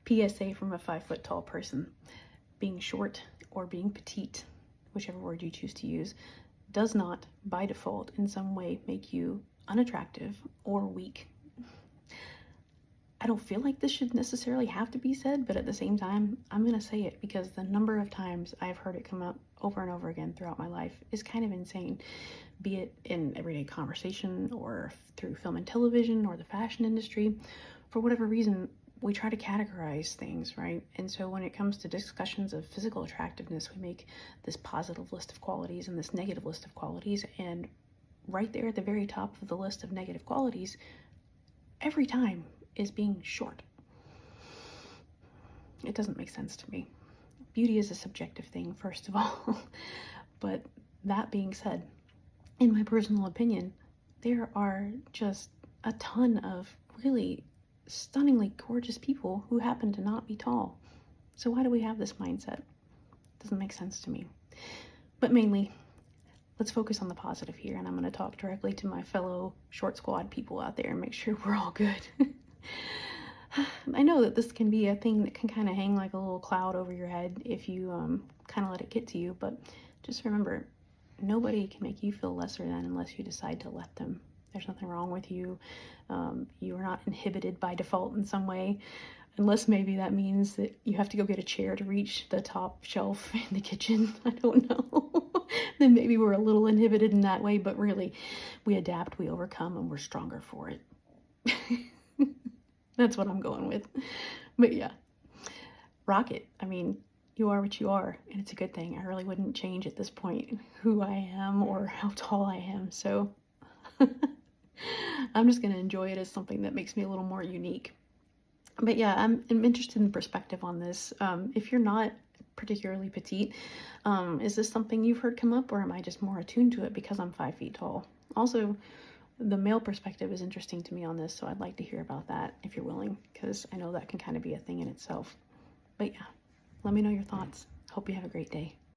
PSA from a 5 foot tall person. Being short or being petite, whichever word you choose to use, does not by default in some way make you unattractive or weak. I don't feel like this should necessarily have to be said, but at the same time, I'm going to say it because the number of times I've heard it come up over and over again throughout my life is kind of insane, be it in everyday conversation or through film and television or the fashion industry. For whatever reason, we try to categorize things, right? And so when it comes to discussions of physical attractiveness, we make this positive list of qualities and this negative list of qualities. And right there at the very top of the list of negative qualities, every time, is being short. It doesn't make sense to me. Beauty is a subjective thing, first of all. But that being said, in my personal opinion, there are just a ton of really stunningly gorgeous people who happen to not be tall. So why do we have this mindset? Doesn't make sense to me. But mainly, let's focus on the positive here, and I'm going to talk directly to my fellow short squad people out there and make sure we're all good. I know that this can be a thing that can kind of hang like a little cloud over your head if you kind of let it get to you, but just remember, nobody can make you feel lesser than unless you decide to let them. There's nothing wrong with you. You are not inhibited by default in some way, unless maybe that means that you have to go get a chair to reach the top shelf in the kitchen. I don't know. Then maybe we're a little inhibited in that way, but really, we adapt, we overcome, and we're stronger for it. That's what I'm going with. But yeah, rock it. I mean, you are what you are, and it's a good thing. I really wouldn't change at this point who I am or how tall I am. So I'm just going to enjoy it as something that makes me a little more unique. But yeah, I'm interested in perspective on this. If you're not particularly petite, is this something you've heard come up, or am I just more attuned to it because I'm 5 feet tall? Also, the male perspective is interesting to me on this, so I'd like to hear about that if you're willing, because I know that can kind of be a thing in itself. But yeah, let me know your thoughts. Hope you have a great day.